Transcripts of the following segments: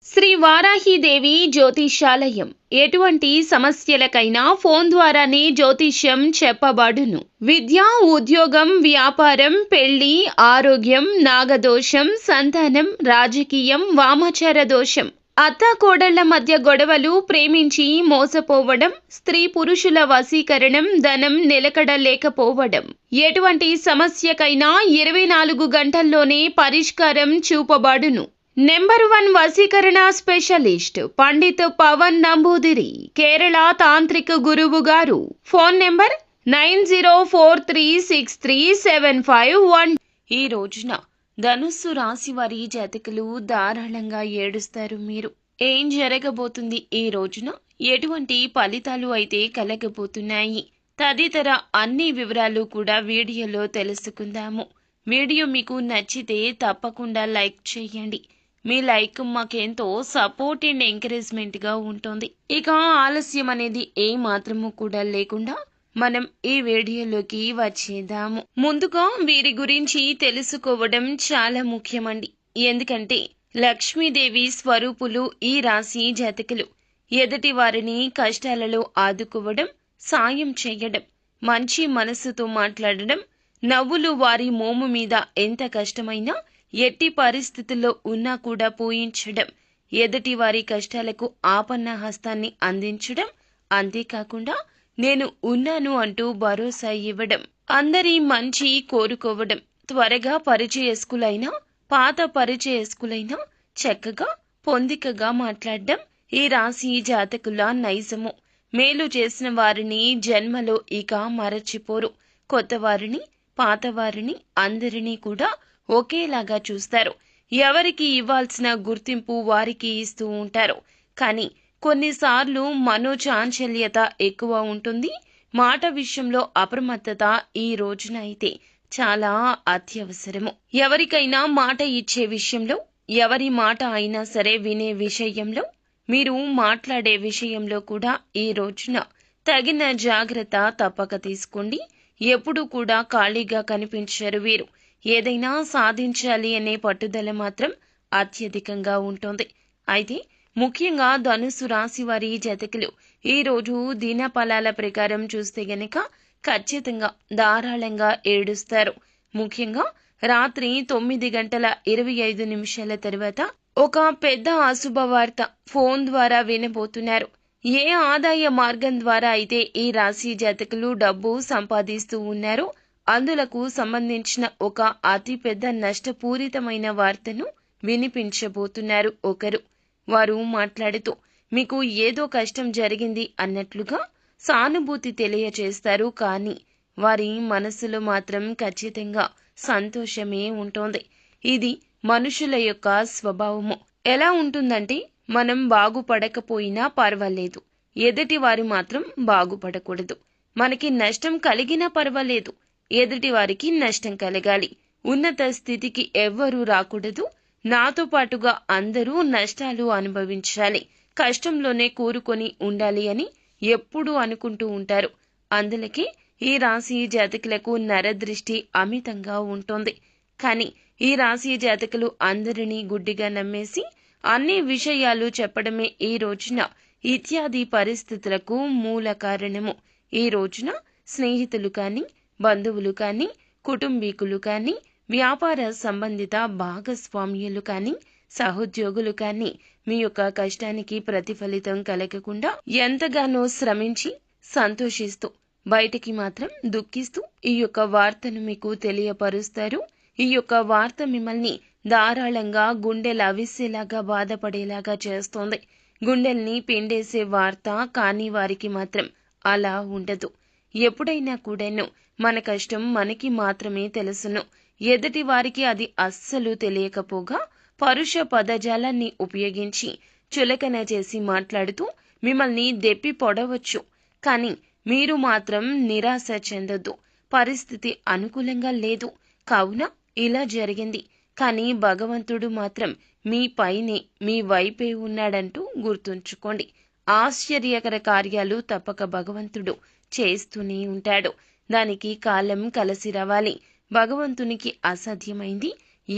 శ్రీ వారాహిదేవి జ్యోతిష్యాలయం ఎటువంటి సమస్యలకైనా ఫోన్ ద్వారానే జ్యోతిష్యం చెప్పబడును. విద్య, ఉద్యోగం, వ్యాపారం, పెళ్లి, ఆరోగ్యం, నాగదోషం, సంతానం, రాజకీయం, వామాచార దోషం, అత్తాకోడళ్ల మధ్య గొడవలు, ప్రేమించి మోసపోవడం, స్త్రీ పురుషుల వశీకరణం, ధనం నిలకడ లేకపోవడం, ఎటువంటి సమస్యకైనా 24 గంటల్లోనే పరిష్కారం చూపబడును. నెంబర్ 1 వశీకరణ స్పెషలిస్ట్ పండిత్ పవన్ నంబూదిరి, కేరళ తాంత్రిక గురువు గారు. Phone number 9043637512. ఈ రోజున ధనుస్సు రాశి వారి జాతకులు ధారాళంగా ఏడుస్తారు. మీరు ఏం జరగబోతుంది, ఈ రోజున ఎటువంటి ఫలితాలు అయితే కలగబోతున్నాయి తదితర అన్ని వివరాలు కూడా వీడియోలో తెలుసుకుందాము. వీడియో మీకు నచ్చితే తప్పకుండా లైక్ చేయండి. మీ లైక్ మాకెంతో సపోర్ట్ అండ్ ఎంకరేజ్మెంట్ గా ఉంటుంది. ఇక ఆలస్యం అనేది ఏ మాత్రము కూడా లేకుండా మనం ఈ వీడియోలోకి వచ్చేద్దాము. ముందుగా వీరి గురించి తెలుసుకోవడం చాలా ముఖ్యమండి. ఎందుకంటే లక్ష్మీదేవి స్వరూపులు ఈ రాశి జాతకులు. ఎదుటి వారిని కష్టాలలో ఆదుకోవడం, సాయం చేయడం, మంచి మనసుతో మాట్లాడడం, నవ్వులు వారి మోము మీద ఎంత కష్టమైనా ఎట్టి పరిస్థితుల్లో ఉన్నా కూడా పోయించడం, ఎదుటి వారి కష్టాలకు ఆపన్న హస్తాన్ని అందించడం, అంతేకాకుండా నేను ఉన్నాను అంటూ భరోసా ఇవ్వడం, అందరి మంచి కోరుకోవడం, త్వరగా పరిచయస్కులైనా పాత పరిచయస్కులైనా చక్కగా పొందికగా మాట్లాడడం ఈ రాశి జాతకుల నైజము. మేలు చేసిన వారిని జన్మలో ఇక మరచిపోరు. కొత్త వారిని, పాతవారిని అందరినీ కూడా ఒకేలాగా చూస్తారు. ఎవరికి ఇవ్వాల్సిన గుర్తింపు వారికి ఇస్తూ ఉంటారు. కానీ కొన్నిసార్లు మనోచాంచల్యత ఎక్కువ ఉంటుంది. మాట విషయంలో అప్రమత్తత ఈ రోజున అయితే చాలా అత్యవసరము. ఎవరికైనా మాట ఇచ్చే విషయంలో, ఎవరి మాట అయినా సరే వినే విషయంలో, మీరు మాట్లాడే విషయంలో కూడా ఈ రోజున తగిన జాగ్రత్త తప్పక తీసుకోండి. ఎప్పుడూ కూడా ఖాళీగా కనిపించరు వీరు. ఏదైనా సాధించాలి అనే పట్టుదల మాత్రం అత్యధికంగా ఉంటుంది. అయితే ముఖ్యంగా ధనుస్సు రాశి వారి జాతకులు ఈ రోజు దినఫలాల ప్రకారం చూస్తే గనక ఖచ్చితంగా ధారాళంగా ఏడుస్తారు. ముఖ్యంగా రాత్రి 9:25 తర్వాత ఒక పెద్ద అశుభవార్త ఫోన్ ద్వారా వినబోతున్నారు. ఏ ఆదాయ మార్గం ద్వారా అయితే ఈ రాశి జాతకులు డబ్బు సంపాదిస్తూ ఉన్నారో అందులకు సంబంధించిన ఒక అతిపెద్ద నష్టపూరితమైన వార్తను వినిపించబోతున్నారు ఒకరు. వారు మాట్లాడుతూ మీకు ఏదో కష్టం జరిగింది అన్నట్లుగా సానుభూతి తెలియచేస్తారు. కానీ వారి మనసులో మాత్రం ఖచ్చితంగా సంతోషమే ఉంటుంది. ఇది మనుషుల యొక్క స్వభావము. ఎలా ఉంటుందంటే మనం బాగుపడకపోయినా పర్వాలేదు, ఎదుటి వారు మాత్రం బాగుపడకూడదు. మనకి నష్టం కలిగినా పర్వాలేదు, ఎదుటి వారికి నష్టం కలగాలి. ఉన్నత స్థితికి ఎవ్వరూ రాకూడదు. నాతో పాటుగా అందరూ నష్టాలు అనుభవించాలి, కష్టంలోనే కూరుకొని ఉండాలి అని ఎప్పుడూ అనుకుంటూ ఉంటారు. అందులకే ఈ రాశి జాతకులకు నరదృష్టి అమితంగా ఉంటుంది. కానీ ఈ రాశి జాతకులు అందరినీ గుడ్డిగా నమ్మేసి అన్ని విషయాలు చెప్పడమే ఈ రోజున ఇత్యాది పరిస్థితులకు మూల కారణము. ఈ రోజున స్నేహితులు కానీ, బంధువులు కానీ, కుటుంబీకులు కానీ, వ్యాపార సంబంధిత భాగస్వామ్యులు కానీ, సహోద్యోగులు కానీ మీ యొక్క కష్టానికి ప్రతిఫలితం కలగకుండా ఎంతగానో శ్రమించి సంతోషిస్తూ బయటికి మాత్రం దుఃఖిస్తూ ఈ యొక్క వార్తను మీకు తెలియపరుస్తారు. ఈ యొక్క వార్త మిమ్మల్ని ధారాళంగా గుండెలు అవిసేలాగా బాధపడేలాగా చేస్తోంది. గుండెల్ని పిండేసే వార్త. కానీ వారికి మాత్రం అలా ఉండదు. ఎప్పుడైనా కూడాను మన కష్టం మనకి మాత్రమే తెలుసును. ఎదుటి వారికి అది అస్సలు తెలియకపోగా పరుష పదజాలాన్ని ఉపయోగించి చులకన చేసి మాట్లాడుతూ మిమ్మల్ని దెప్పి పొడవచ్చు. కానీ మీరు మాత్రం నిరాశ చెందొద్దు. పరిస్థితి అనుకూలంగా లేదు కావున ఇలా జరిగింది, కానీ భగవంతుడు మాత్రం మీ పైనే, మీ వైపే ఉన్నాడంటూ గుర్తుంచుకోండి. ఆశ్చర్యకర కార్యాలు తప్పక భగవంతుడు చేస్తూనే ఉంటాడు. దానికి కాలం కలిసి రావాలి. భగవంతునికి అసాధ్యమైంది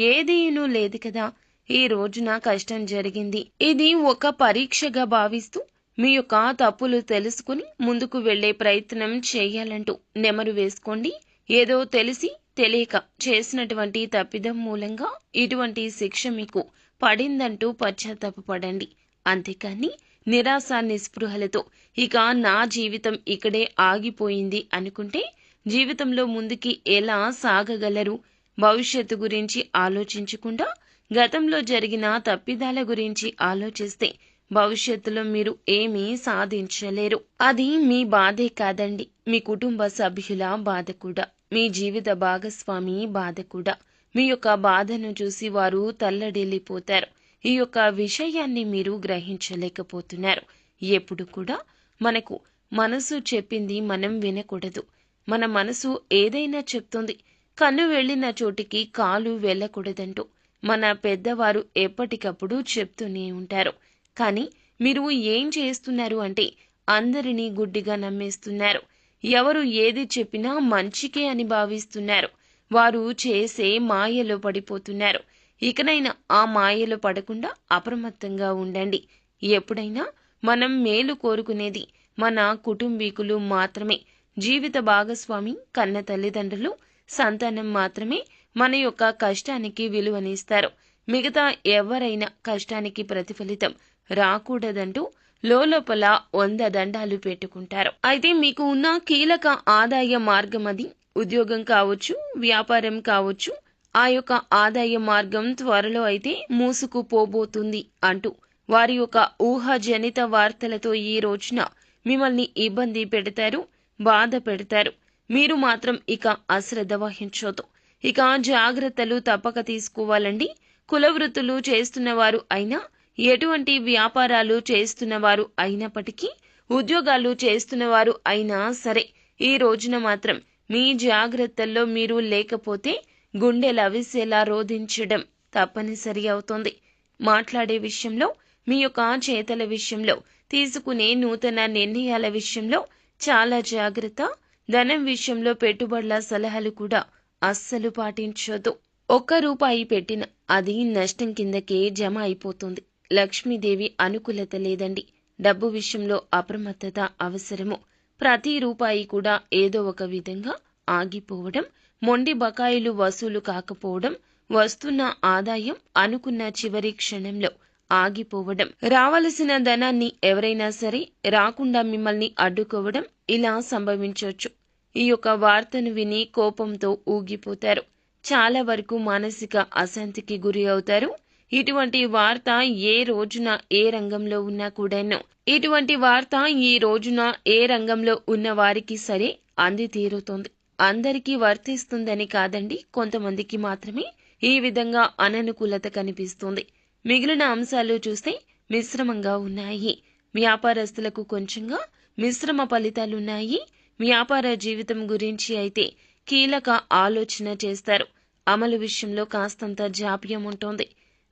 ఏదీనూ లేదు కదా. ఈ రోజున కష్టం జరిగింది. ఇది ఒక పరీక్షగా భావిస్తూ మీ యొక్క తప్పులు తెలుసుకుని ముందుకు వెళ్లే ప్రయత్నం చేయాలంటూ నెమరు వేసుకోండి. ఏదో తెలిసి తెలియక చేసినటువంటి తప్పిదం మూలంగా ఇటువంటి శిక్ష మీకు పడిందంటూ పశ్చాత్తాపపడండి. అంతేకాని నిరాశ నిస్పృహలతో ఇక నా జీవితం ఇక్కడే ఆగిపోయింది అనుకుంటే జీవితంలో ముందుకి ఎలా సాగగలరు? భవిష్యత్తు గురించి ఆలోచించకుండా గతంలో జరిగిన తప్పిదాల గురించి ఆలోచిస్తే భవిష్యత్తులో మీరు ఏమీ సాధించలేరు. అది మీ బాధే కాదండి, మీ కుటుంబ సభ్యుల బాధ కూడా, మీ జీవిత భాగస్వామి బాధ కూడా. మీ యొక్క బాధను చూసి వారు తల్లడిల్లిపోతారు. ఈ యొక్క విషయాన్ని మీరు గ్రహించలేకపోతున్నారు. ఎప్పుడు కూడా మనకు మనసు చెప్పింది మనం వినకూడదు. మన మనసు ఏదైనా చెప్తుంది, కన్ను వెళ్లిన చోటికి కాలు వెళ్ళకూడదంటూ మన పెద్దవారు ఎప్పటికప్పుడు చెప్తూనే ఉంటారు. కానీ మీరు ఏం చేస్తున్నారు అంటే అందరినీ గుడ్డిగా నమ్మేస్తున్నారు. ఎవరు ఏది చెప్పినా మంచికే అని భావిస్తున్నారు. వారు చేసే మాయలో పడిపోతున్నారు. ఇకనైనా ఆ మాయలో పడకుండా అప్రమత్తంగా ఉండండి. ఎప్పుడైనా మనం మేలు కోరుకునేది మన కుటుంబీకులు మాత్రమే. జీవిత భాగస్వామి, కన్న తల్లిదండ్రులు, సంతానం మాత్రమే మన యొక్క కష్టానికి విలువనిస్తారు. మిగతా ఎవరైనా కష్టానికి ప్రతిఫలితం రాకూడదంటూ లోపల 100 దండాలు పెట్టుకుంటారు. అయితే మీకు ఉన్న కీలక ఆదాయ మార్గం అది ఉద్యోగం కావచ్చు, వ్యాపారం కావచ్చు. ఆ యొక్క ఆదాయ మార్గం త్వరలో అయితే మూసుకుపోబోతుంది అంటూ వారి యొక్క ఊహాజనిత వార్తలతో ఈ రోజున మిమ్మల్ని ఇబ్బంది పెడతారు, బాధ పెడతారు. మీరు మాత్రం ఇక అశ్రద్ధ వహించొద్దు. ఇక జాగ్రత్తలు తప్పక తీసుకోవాలండి. కుల వృత్తులు చేస్తున్నవారు అయినా, ఎటువంటి వ్యాపారాలు చేస్తున్నవారు అయినప్పటికీ, ఉద్యోగాలు చేస్తున్నవారు అయినా సరే, ఈ రోజున మాత్రం మీ జాగ్రత్తల్లో మీరు లేకపోతే గుండెలవిసేలా రోధించడం తప్పనిసరి అవుతుంది. మాట్లాడే విషయంలో, మీ యొక్క చేతల విషయంలో, తీసుకునే నూతన నిర్ణయాల విషయంలో చాలా జాగ్రత్త. ధనం విషయంలో పెట్టుబడుల సలహాలు కూడా అస్సలు పాటించొద్దు. ₹1 పెట్టిన అది నష్టం కిందకే జమ అయిపోతుంది. లక్ష్మీదేవి అనుకూలత లేదండి. డబ్బు విషయంలో అప్రమత్తత అవసరము. ప్రతి రూపాయి కూడా ఏదో ఒక విధంగా ఆగిపోవడం, మొండి బకాయిలు వసూలు కాకపోవడం, వస్తున్న ఆదాయం అనుకున్న చివరి క్షణంలో ఆగిపోవడం, రావలసిన ధనాన్ని ఎవరైనా సరే రాకుండా మిమ్మల్ని అడ్డుకోవడం ఇలా సంభవించవచ్చు. ఈ యొక్క వార్తను విని కోపంతో ఊగిపోతారు. చాలా వరకు మానసిక అశాంతికి గురి అవుతారు. ఇటువంటి వార్త ఏ రోజున ఏ రంగంలో ఉన్నా కూడాను, ఇటువంటి వార్త ఈ రోజున ఏ రంగంలో ఉన్న వారికి సరే అంది తీరుతుంది. అందరికీ వర్తిస్తుందని కాదండి, కొంతమందికి మాత్రమే ఈ విధంగా అననుకూలత కనిపిస్తుంది. మిగిలిన అంశాలు చూస్తే మిశ్రమంగా ఉన్నాయి. వ్యాపారస్తులకు కొంచెంగా మిశ్రమ ఫలితాలున్నాయి. వ్యాపార జీవితం గురించి అయితే కీలక ఆలోచన చేస్తారు. అమలు విషయంలో కాస్తంత జాప్యం ఉంటుంది.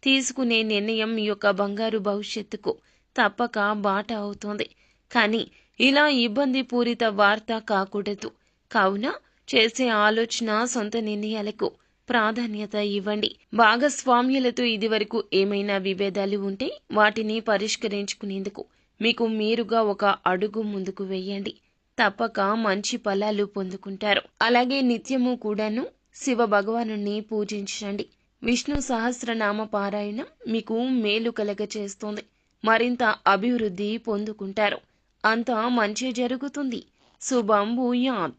తీసుకునే నిర్ణయం మీ యొక్క బంగారు భవిష్యత్తుకు తప్పక బాట అవుతుంది. కానీ ఇలా ఇబ్బంది పూరిత వార్త కాకూడదు. కావున చేసే ఆలోచన, సొంత నిర్ణయాలకు ప్రాధాన్యత ఇవ్వండి. భాగస్వామ్యులతో ఇదివరకు ఏమైనా విభేదాలు ఉంటే వాటిని పరిష్కరించుకునేందుకు మీకు మీరుగా ఒక అడుగు ముందుకు వేయండి. తప్పక మంచి ఫలాలు పొందుకుంటారు. అలాగే నిత్యము కూడాను శివ భగవానుణ్ణి పూజించండి. విష్ణు సహస్రనామ పారాయణం మీకు మేలు కలగచేస్తుంది. మరింత అభివృద్ధి పొందుకుంటారు. అంతా మంచి జరుగుతుంది. శుభం భూయాత్.